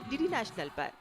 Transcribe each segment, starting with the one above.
DD national पर।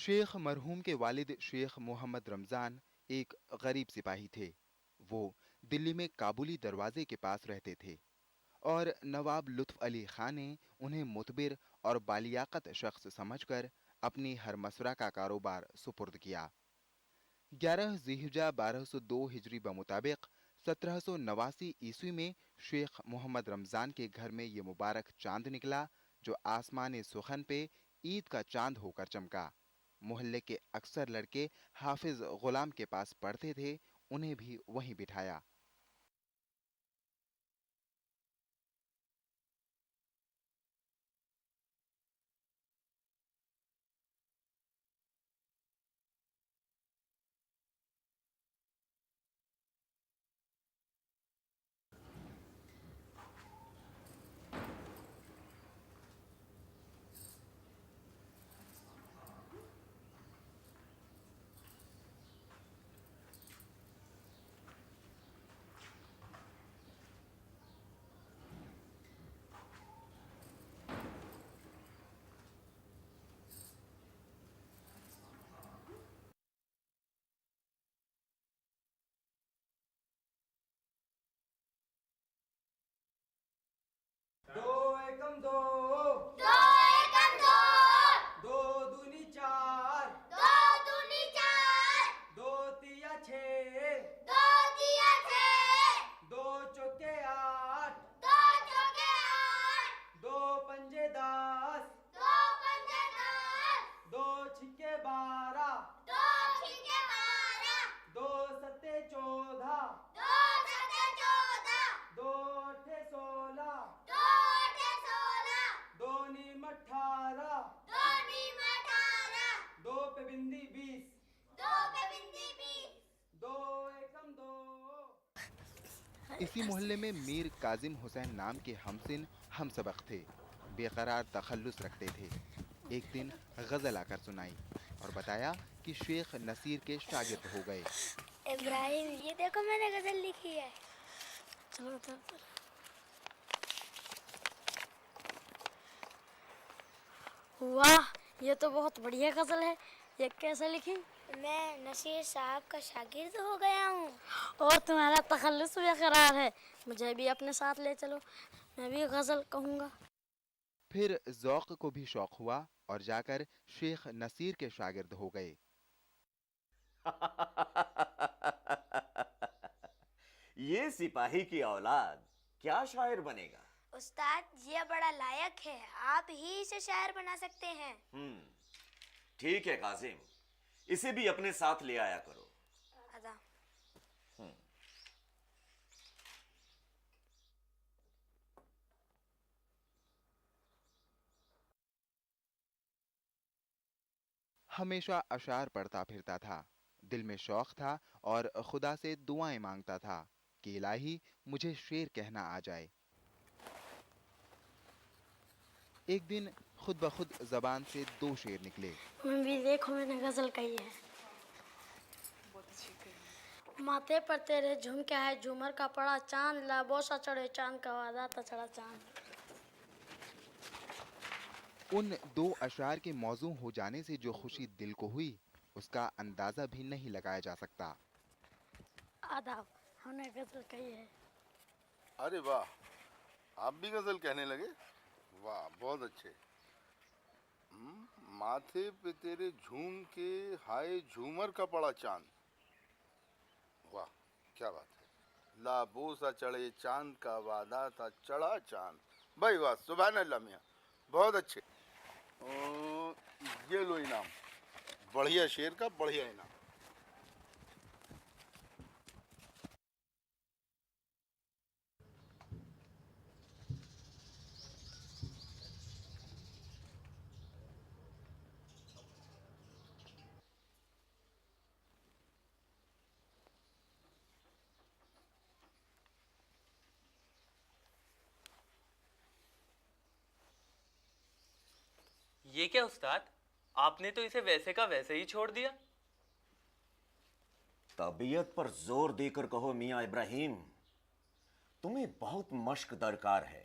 शेख मरहूम के वालिद शेख मोहम्मद रमज़ान एक गरीब सिपाही थे। वो दिल्ली में काबुली दरवाजे के पास रहते थे और नवाब लुत्फ़ अली खां ने उन्हें मुतबिर और बालियाकत शख्स समझकर अपनी हरमसरा का कारोबार सुपुर्द किया। 11 ज़िलहिज्जा 1202 हिजरी बमुताबिक 1789 ईस्वी में शेख मोहम्मद रमज़ान के घर में ये मुबारक चांद निकला जो आसमान सुखन पे ईद का चांद होकर चमका। मोहल्ले के अक्सर लड़के हाफिज गुलाम के पास पढ़ते थे, उन्हें भी वहीं बिठाया। दो एकम दो, दो एकम दो, दो दूनी चार, दो दूनी चार, दो तिया छः, दो तिया छः, दो चौके आठ, दो चौके आठ, दो पंजे 10, दो पंजे 10, दो छिक्के 12, दो छिक्के 12, दो सत्ते 14, दो सत्ते 14, दो अठे 16, दो अठे 16, दो नीम 18, दो नीम 18, दो पे बिंदी 20, दो पे बिंदी 20, दो एकम दो। इसी मोहल्ले में मीर काजिम हुसैन नाम के हमसिन हम सबक थे। बेकरार तखल्लुस रखते थे। एक दिन गजल आकर सुनाई और बताया कि शेख नसीर के शागिर्द हो गए। इब्राहिम, ये देखो मैंने गजल लिखी है। चलो तो। वाह, ये तो बहुत बढ़िया गजल है। ये कैसे लिखी? मैं नसीर साहब का शागिर्द हो गया हूँ। और तुम्हारा तखल्लुस बेकरार है। मुझे भी अपने साथ ले चलो, मैं भी गजल कहूँगा। फिर ज़ौक़ को भी शौक हुआ और जाकर शेख नसीर के शागिर्द हो गए। ये सिपाही की औलाद क्या शायर बनेगा। उस्ताद, ये बड़ा लायक है, आप ही इसे शायर बना सकते हैं। ठीक है काजिम, इसे भी अपने साथ ले आया करो। अदा। हमेशा अशार पढ़ता फिरता था। दिल में शौक था और खुदा से दुआएं मांगता था कि इलाही मुझे शेर कहना आ जाए। एक दिन खुद ब खुद जबान से दो शेर निकले। मैं भी देखो, मैंने गजल कही है। माथे पर तेरे झुमके है झूमर का पड़ा चांद, ला बोसा चढ़े चांद का वादा था चढ़ा चांद। उन दो अशार के मौजू हो जाने से जो खुशी दिल को हुई, उसका अंदाजा भी नहीं लगाया जा सकता। आदाब, हमने गजल कही है। अरे वाह, आप भी गजल कहने लगे। वाह, बहुत अच्छे। माथे पे तेरे झूम के हाय झूमर का पड़ा चांद। वाह, क्या बात है। ला बोसा चढ़े चांद का वादा था चढ़ा चांद। भाई वाह, सुभान अल्लाह मियां, बहुत अच्छे। ये लो इनाम, बढ़िया शेर का बढ़िया इनाम। ये क्या उस्ताद, आपने तो इसे वैसे का वैसे ही छोड़ दिया। तबीयत पर जोर देकर कहो मियां इब्राहिम, तुम्हें बहुत मश्क दरकार है।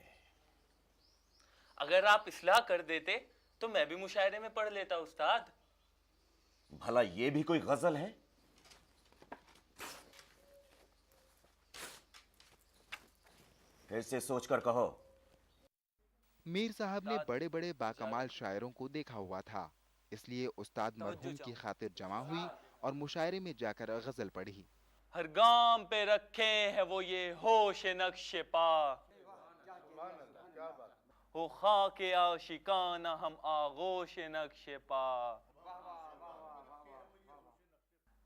अगर आप इस्लाह कर देते तो मैं भी मुशायरे में पढ़ लेता उस्ताद। भला ये भी कोई गजल है? फिर से सोचकर कहो। मीर साहब ने बड़े बड़े बाकमाल शायरों को देखा हुआ था, इसलिए उस्ताद मरहूम की खातिर जमा हुई और मुशायरे में जाकर गजल पढ़ी। हर गाम पे रखे हैं वो ये होश नक्शे पा, हो खाके आशिकाना हम आगोश नक्शे पा।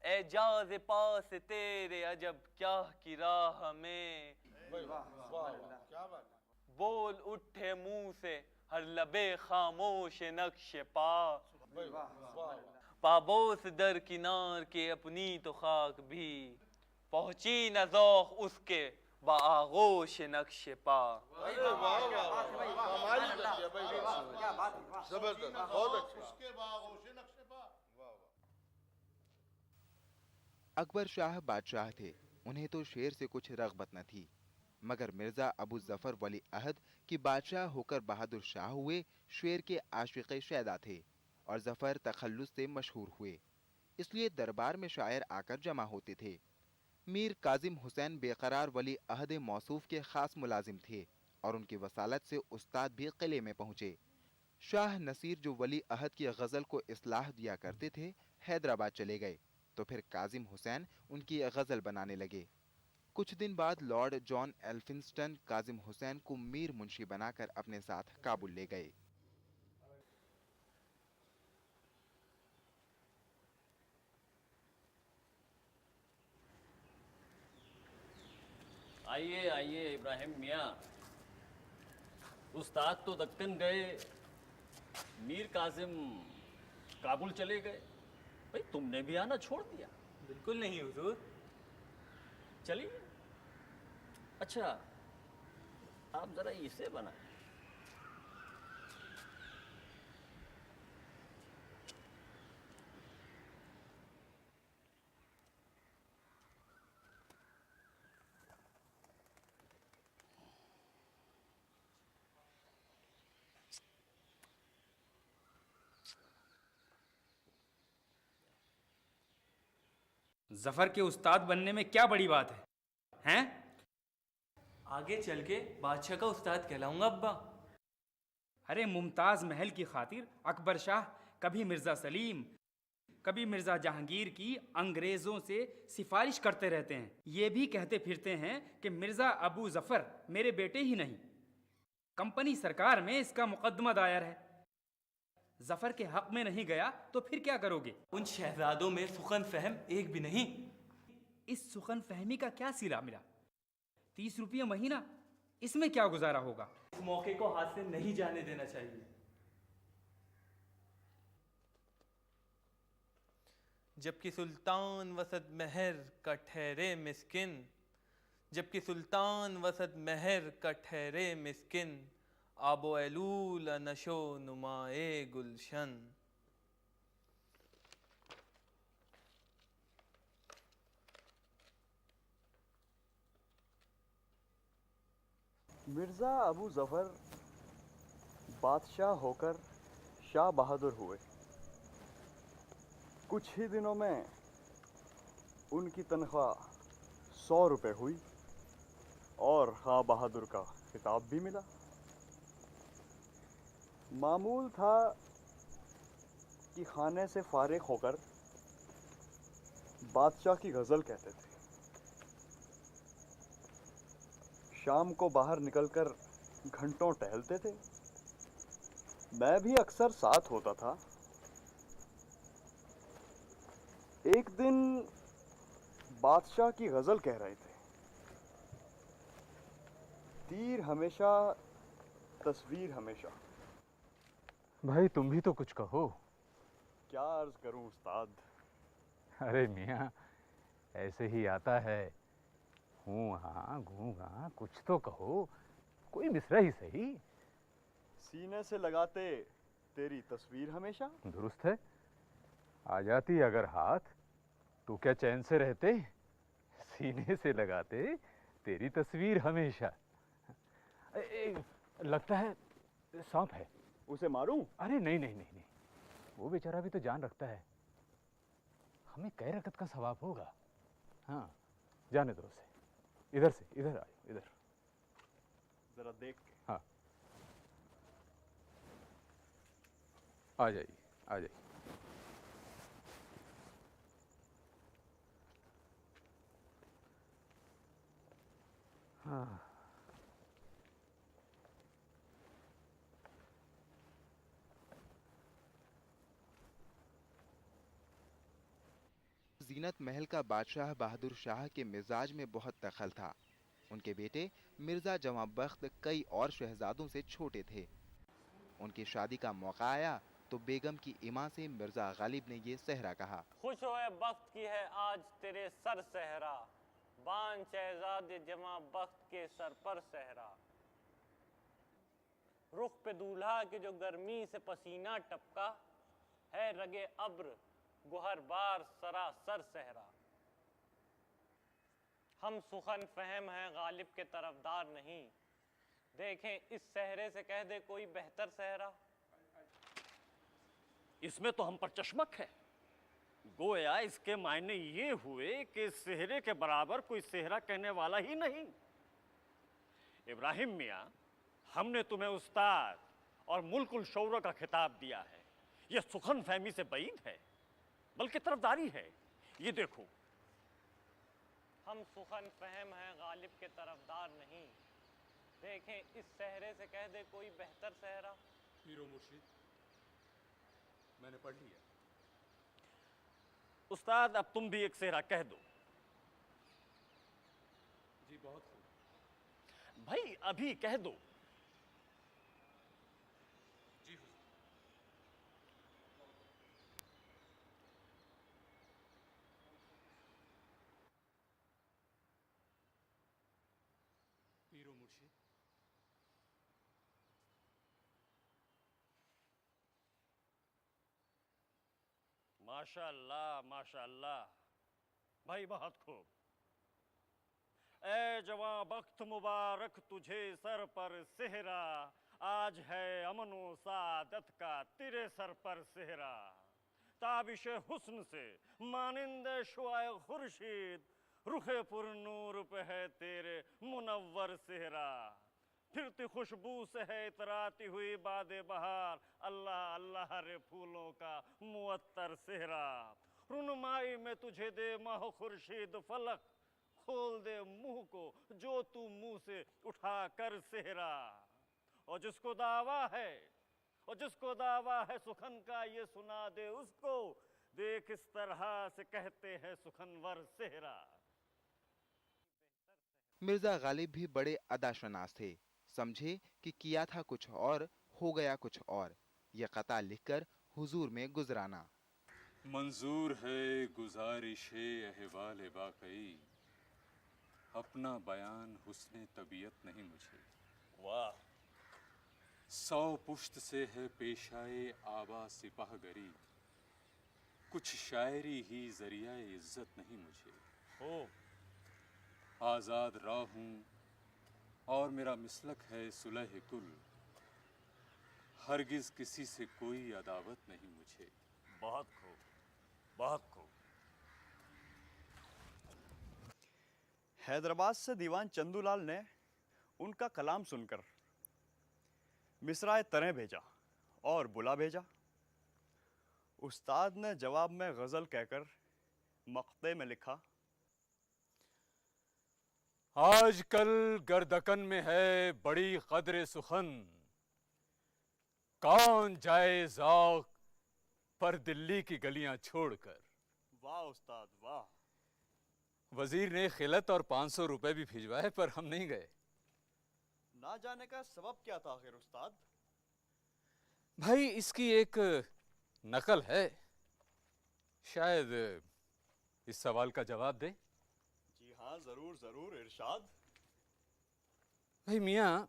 एजाज पास तेरे अजब क्या की राह में, बोल उठे मुंह से हर लबे खामोश नक्शे पा। पाबोस दर किनार के अपनी तो खाक भी, पहुंची न ज़ौक़ उसके बागोश नक्शे पा। जबरदस्त, बहुत अच्छा। अकबर शाह बादशाह थे, उन्हें तो शेर से कुछ रग़बत न थी, मगर मिर्जा अबू जफर वली अहद की बादशाह होकर बहादुर शाह हुए शेर के आशिक़ शैदा थे और जफर तखल्लुस से मशहूर हुए, इसलिए दरबार में शायर आकर जमा होते थे। मीर काजिम हुसैन बेकरार वली अहद मौसूफ के खास मुलाजिम थे और उनकी वसालत से उस्ताद भी किले में पहुंचे। शाह नसीर जो वली अहद की गज़ल को इस्लाह दिया करते थे, हैदराबाद चले गए, तो फिर काजिम हुसैन उनकी गज़ल बनाने लगे। कुछ दिन बाद लॉर्ड जॉन एल्फिंस्टन काजिम हुसैन को मीर मुंशी बनाकर अपने साथ काबुल ले गए। आइए आइए इब्राहिम मियाँ, उस्ताद तो दक्कन गए, मीर काजिम काबुल चले गए, भाई तुमने भी आना छोड़ दिया? बिल्कुल नहीं हुजूर। चलिए। अच्छा, आप जरा इसे बनाएं। जफर के उस्ताद बनने में क्या बड़ी बात है, हैं? आगे चल के बादशाह का उस्ताद कहलाऊंगा अब्बा। अरे मुमताज महल की खातिर अकबर शाह कभी मिर्जा सलीम, कभी मिर्जा जहांगीर की अंग्रेजों से सिफारिश करते रहते हैं। ये भी कहते फिरते हैं कि मिर्जा अबू जफर मेरे बेटे ही नहीं, कंपनी सरकार में इसका मुकदमा दायर है। जफर के हक में नहीं गया तो फिर क्या करोगे? उन शहजादों में सुखन फहम एक भी नहीं। इस सुखन फहमी का क्या सिला मिला? 30 रुपये महीना, इसमें क्या गुजारा होगा? इस मौके को हाथ से नहीं जाने देना चाहिए। जबकि सुल्तान वसत महर का ठहरे मिस्किन, जबकि सुल्तान वसत महर का ठहरे मिस्किन, आबो एलूल नशो नुमाए गुलशन। मिर्ज़ा अबू ज़फ़र बादशाह होकर शाह बहादुर हुए। कुछ ही दिनों में उनकी तनख्वाह 100 रुपये हुई और शाह बहादुर का खिताब भी मिला। मामूल था कि खाने से फारिग होकर बादशाह की गज़ल कहते थे। शाम को बाहर निकलकर घंटों टहलते थे। मैं भी अक्सर साथ होता था। एक दिन बादशाह की गज़ल कह रहे थे, तीर हमेशा तस्वीर हमेशा। भाई तुम भी तो कुछ कहो। क्या अर्ज करूं उस्ताद। अरे मियाँ, ऐसे ही आता है, हूँ हाँ घूँ हाँ, कुछ तो कहो, कोई मिसरा ही सही। सीने से लगाते तेरी तस्वीर हमेशा। दुरुस्त है, आ जाती अगर हाथ तो क्या चैन से रहते। सीने से लगाते तेरी तस्वीर हमेशा। लगता है सांप है। उसे मारूं? अरे नहीं नहीं नहीं नहीं, वो बेचारा भी तो जान रखता है। हमें कई रकत का सवाब होगा। हाँ, जाने दो उसे। इधर से, इधर आयो, इधर। जरा देख के। हाँ, आ जाइए, आ जाइए। हाँ, जीनत महल का बादशाह बहादुर शाह के मिजाज में बहुत दखल था। उनके बेटे मिर्जा जवां बख्त कई और शहजादों से छोटे थे। उनकी शादी का मौका आया तो बेगम की इमां से मिर्जा गालिब ने ये सहरा कहा। खुश होए बख्त की है आज तेरे सर सहरा, बान शहजादे जमा बख्त के सर पर सहरा। रुख पे दूल्हा के जो गर्मी से पसीना टपका, है रगे अब्र गुहर बार सरासर सहरा। हम सुखन फहम हैं गालिब के तरफदार नहीं, देखें इस सहरे से कह दे कोई बेहतर सहरा। इसमें तो हम पर चश्मक है। गोया इसके मायने ये हुए कि सेहरे के बराबर कोई सेहरा कहने वाला ही नहीं। इब्राहिम मियाँ, हमने तुम्हें उस्ताद और मुल्कुल शौरा का खिताब दिया है। यह सुखन फहमी से बईद है, बल्कि तरफदारी है। ये देखो, हम सुखन फहम हैं गालिब के तरफदार नहीं, देखें इस सहरे से कह दे कोई बेहतर सहरा। पीरो मुर्शिद, मैंने पढ़ लिया। उस्ताद, अब तुम भी एक सेहरा कह दो। जी बहुत खूब। भाई अभी कह दो। जी पीरो मुर्शिद। माशाअल्लाह, माशाअल्लाह। भाई बहुत खूब। ए जवां बख्त मुबारक तुझे सर पर सेहरा, आज है अमनो सादत का तेरे सर पर सेहरा। ताबिश हुस्न से मानिंद शुआए खुर्शीद, रुखे पुरनूर पे है तेरे मुनव्वर सेहरा। फिरती खुशबू से है इतराती हुई बादे बहार, अल्लाह अल्लाह रे फूलों का मुअत्तर सेहरा। रुनुमाई में तुझे दे माह खुर्शीद फलक, खोल दे मुंह को जो तू मुंह से उठा कर सेहरा। और जिसको दावा है सुखन का ये सुना दे उसको, देख इस तरह से कहते हैं सुखनवर सेहरा। मिर्जा गालिब भी बड़े अदाशनास थे। समझे कि किया था कुछ और, हो गया कुछ और। यह कता लिखकर हुजूर में गुजराना। मंजूर है गुजारिशे अहवाल बाकई, अपना बयान हुस्ने तबीयत नहीं मुझे। वाह। 100 पुश्त से है पेशाए आबा सिपाहगरी, कुछ शायरी ही जरिया इज्जत नहीं मुझे। ओ आजाद राह हूँ और मेरा मिसलक है सुलह कुल, हरगिज किसी से कोई अदावत नहीं मुझे। बहुत खूब, बहुत खूब। हैदराबाद से दीवान चंदूलाल ने उनका कलाम सुनकर मिसराए तरह भेजा और बुला भेजा। उस्ताद ने जवाब में गज़ल कहकर मक्ते में लिखा, आजकल गर्दकन में है बड़ी कद्र सुखन, कौन जाए ज़ौक़ पर दिल्ली की गलियां छोड़कर। वाह उस्ताद वाह। वजीर ने खिलत और 500 रुपए भी भिजवाए, पर हम नहीं गए। ना जाने का सबब क्या था आखिर उस्ताद? भाई इसकी एक नकल है, शायद इस सवाल का जवाब दे। जी हाँ, जरूर जरूर, इरशाद। भाई मियाँ,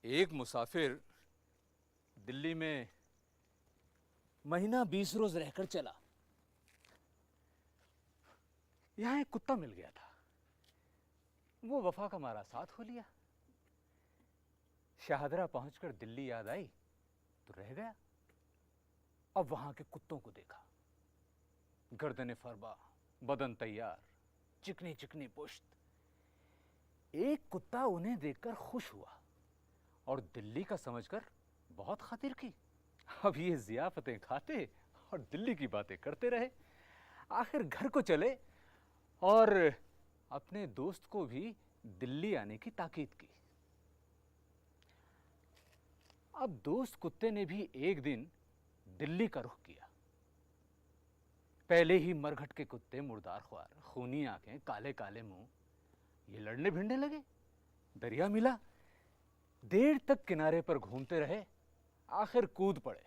एक मुसाफिर दिल्ली में महीना 20 रोज रहकर चला। यहां एक कुत्ता मिल गया था, वो वफा का मारा साथ हो लिया। शाहदरा पहुंचकर दिल्ली याद आई तो रह गया। अब वहां के कुत्तों को देखा, गर्दन फरबा, बदन तैयार, चिकनी चिकनी पुश्त। एक कुत्ता उन्हें देखकर खुश हुआ और दिल्ली का समझकर बहुत खातिर की। अब ये जियाफतें खाते और दिल्ली की बातें करते रहे। आखिर घर को चले और अपने दोस्त को भी दिल्ली आने की ताकीद की। अब दोस्त कुत्ते ने भी एक दिन दिल्ली का रुख किया। पहले ही मरघट के कुत्ते, मुर्दार ख्वार, खूनी आंखें, काले काले मुंह, ये लड़ने भिड़ने लगे। दरिया मिला, देर तक किनारे पर घूमते रहे, आखिर कूद पड़े,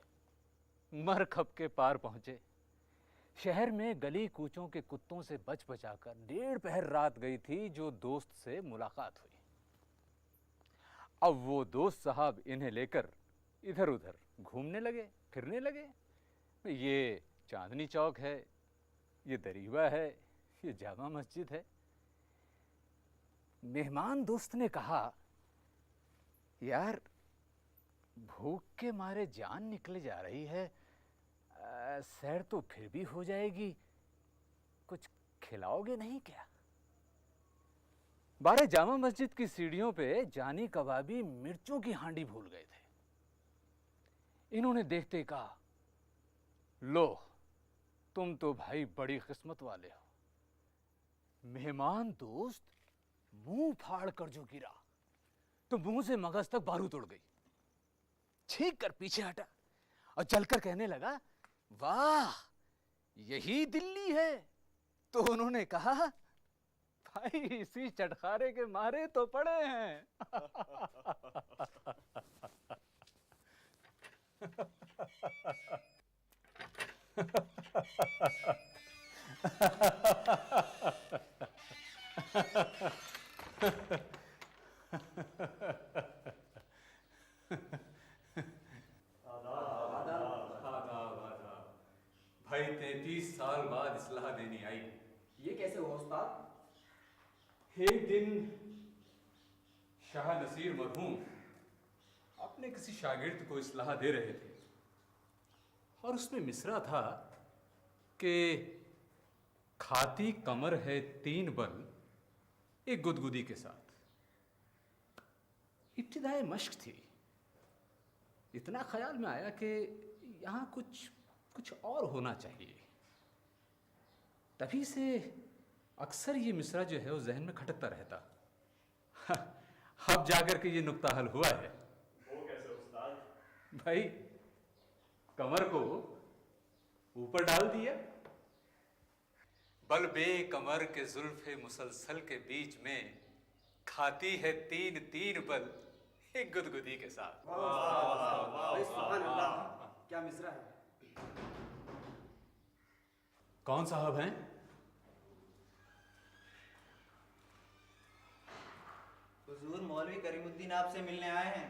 मर खप के पार पहुंचे। शहर में गली कूचों के कुत्तों से बच बचाकर 1.5 पहर रात गई थी जो दोस्त से मुलाकात हुई। अब वो दोस्त साहब इन्हें लेकर इधर उधर घूमने लगे, फिरने लगे। ये चांदनी चौक है, ये दरीवा है, ये जामा मस्जिद है। मेहमान दोस्त ने कहा, यार भूख के मारे जान निकले जा रही है, सैर तो फिर भी हो जाएगी, कुछ खिलाओगे नहीं क्या? बारे जामा मस्जिद की सीढ़ियों पे जानी कबाबी मिर्चों की हांडी भूल गए थे। इन्होंने देखते कहा, लो तुम तो भाई बड़ी किस्मत वाले हो। मेहमान दोस्त मुंह फाड़ कर जो गिरा तो मुंह से मगज तक बारूद उड़ गई। छींक कर पीछे हटा और चलकर कहने लगा, वाह यही दिल्ली है। तो उन्होंने कहा, भाई इसी चटखारे के मारे तो पड़े हैं। भाई 33 साल बाद इस्लाह देनी आई। ये कैसे हुआ उस्ताद? एक दिन शाह नसीर मरहूम अपने किसी शागिर्द को इस्लाह दे रहे थे और उसमें मिसरा था कि खाती कमर है 3 बल एक गुदगुदी के साथ। इब्तिदाई मश्क थी। इतना ख्याल में आया कि यहाँ कुछ और होना चाहिए। तभी से अक्सर ये मिसरा जो है वो जहन में खटकता रहता। अब जाकर के ये नुक्ता हल हुआ है। वो कैसे उस्ताद? भाई कमर को ऊपर डाल दिया, बल बे कमर के जुल्फे मुसलसल के बीच में खाती है 3 बल एक गुदगुदी के साथ। भाई सुभान अल्लाह, क्या मिसरा है। कौन साहब हैं? हुजूर मौलवी करीमुद्दीन आपसे मिलने आए हैं।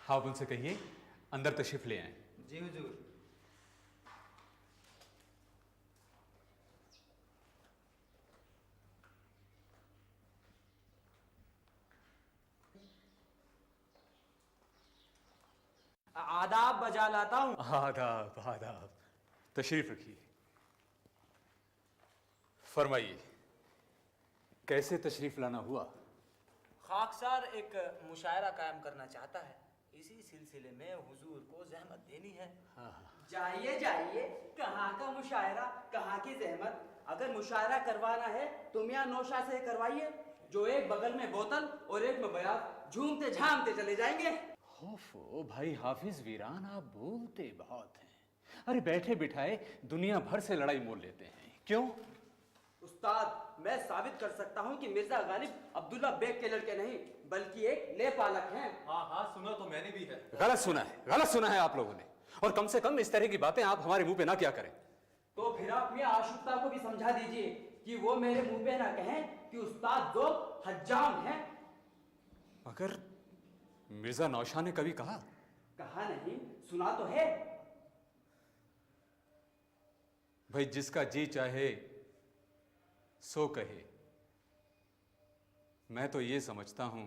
आप उनसे कहिए अंदर तशरीफ ले आए। जी हुजूर। आदाब बजा लाता हूँ। आदाब आदाब, तशरीफ रखिए। फरमाइए कैसे तशरीफ लाना हुआ? खाकसार एक मुशायरा कायम करना चाहता है, इसी सिलसिले में हुजूर को जहमत देनी है। जाइए जाइए, कहाँ का मुशायरा, कहाँ की जहमत। अगर मुशायरा करवाना है तो मियाँ नौशा से करवाइए, जो एक बगल में बोतल और एक में बयात झूमते झामते चले जाएंगे। ओफो भाई हाफिज वीरान, आप बोलते बहुत हैं। अरे बैठे बिठाए दुनिया भर से लड़ाई मोल लेते हैं, क्यों? उस्ताद, मैं साबित कर सकता हूँ कि मिर्जा गालिब अब्दुल्ला बेग के लड़के नहीं बल्कि एक लेपालक हैं। हाँ सुना तो मैंने भी है। गलत सुना है आप लोगों ने, और कम से कम इस तरह की बातें आप हमारे मुंह पे ना किया करें। तो फिर आप मियाँ आशुक्ता को भी समझा दीजिए कि वो मेरे मुंह पे ना कहें कि उस्ताद दो हज्जाम हैं। मगर मिर्जा नौशा ने कभी कहा? कहा नहीं, सुना तो है। भाई जिसका जी चाहे सो कहे। मैं तो ये समझता हूं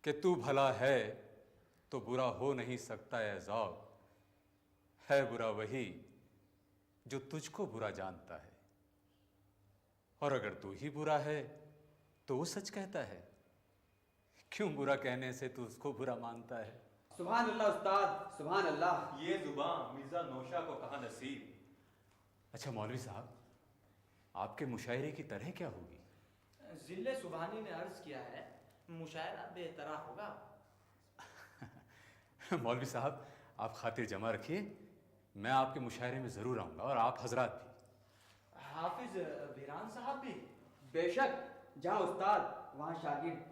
कि तू भला है तो बुरा हो नहीं सकता है। ज़ौक़ है बुरा वही जो तुझको बुरा जानता है, और अगर तू ही बुरा है तो वो सच कहता है। क्यों बुरा कहने से तू उसको बुरा मानता है? सुभान अल्लाह उस्ताद, सुभान अल्लाह। ये जुबान मिर्जा नौशा को कहा नसीब। अच्छा मौलवी साहब, आपके मुशायरे की तरह क्या होगी? जिले सुभानी ने अर्ज किया है, मुशायरा बेहतरा होगा। मौलवी साहब, आप खातिर जमा रखिए, मैं आपके मुशायरे में जरूर आऊंगा, और आप हजरात भी। हाफिज वीरान साहब भी? बेशक, जहाँ उस्ताद वहाँ शागिर्द।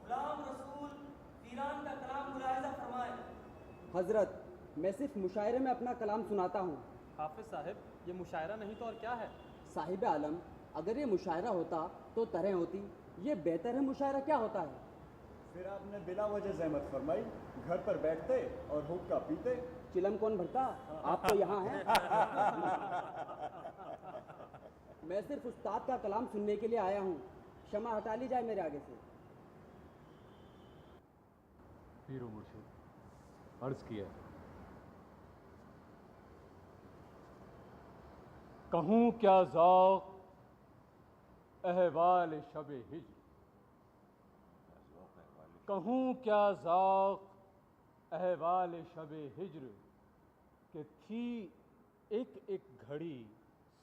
गुलाम रसूल वीरान का कलाम मुलाहिजा फरमाए। हजरत, मैं सिर्फ मुशायरे में अपना कलाम सुनाता हूँ। हाफिज साहब, ये मुशायरा नहीं तो और क्या है? साहिब आलम, अगर ये मुशायरा होता तो तरह होती, ये बेहतर है मुशायरा क्या होता है? फिर आपने बिला वजह जहमत फरमाई, घर पर बैठते और हुक्का पीते। चिलम कौन भरता? आप तो यहाँ हैं। मैं सिर्फ उस्ताद का कलाम सुनने के लिए आया हूँ, क्षमा हटा ली जाए मेरे आगे से। पीरो मुर्शिद, अर्ज किया, कहूँ क्या ज़ौक़ अहवाल शब हिज्र, कहूँ क्या ज़ौक़ अहवाल शब हिज्र, कि थी एक एक घड़ी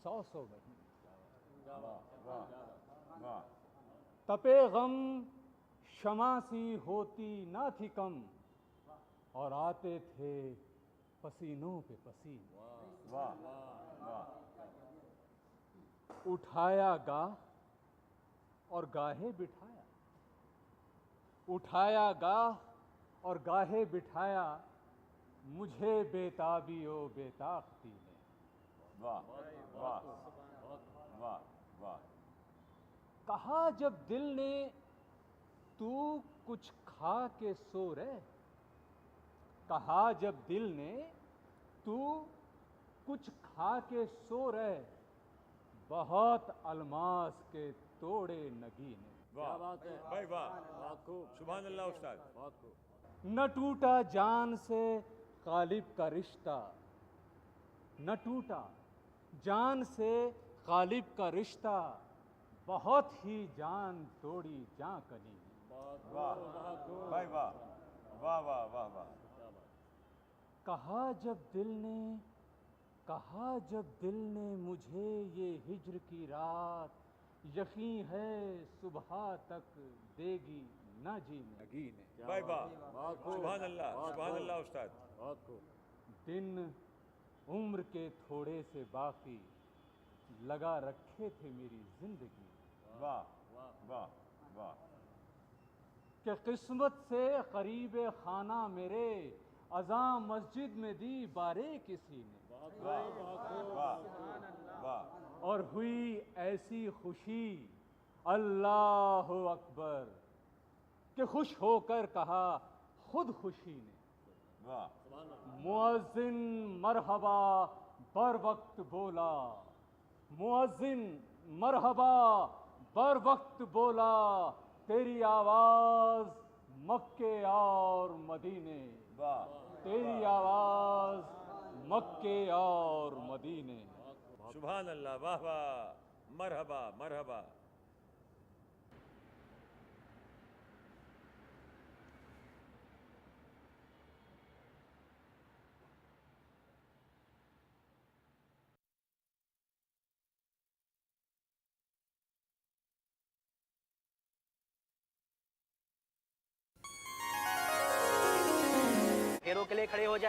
100 महीने। तपे गम शमा सी होती ना थी कम, और आते थे पसीनों पे पसीने। उठाया गाह और गाहे बिठाया, उठाया गाह और गाहे बिठाया, मुझे बेताबी ओ बेताकती ने। वाह वाह वाह वाह। कहा जब दिल ने तू कुछ खा के सो रहे, कहा जब दिल ने तू कुछ खा के सो रहे, बहुत अलमास के तोड़े नगीने। वाह भाई वाह, सुभान अल्लाह उस्ताद। न टूटा जान से गालिब का रिश्ता, न टूटा जान से गालिब का रिश्ता, बहुत ही जान तोड़ी जां कली। वाह भाई वाह वाह वाह वाह वाह। कहा जब दिल ने, कहा जब दिल ने मुझे ये हिज्र की रात, यकीन है सुबह तक देगी न जीने। भाई वाह, सुभान अल्लाह उस्ताद। दिन उम्र के थोड़े से बाकी लगा रखे थे मेरी जिंदगी। वाह वाह वाह। कि किस्मत से करीब खाना मेरे, अज़ां मस्जिद में दी बारे किसी ने। और हुई ऐसी खुशी अल्लाह अकबर, कि खुश होकर कहा खुद खुशी ने। मुअज्जिन मरहबा बर वक्त बोला, मुअज्जिन मरहबा बर वक्त बोला, तेरी आवाज मक्के और मदीने। तेरी आवाज मक्के और मदीने। सुभान अल्लाह, वाह वाह, मरहबा मरहबा। फेरों के लिए खड़े हो जाए।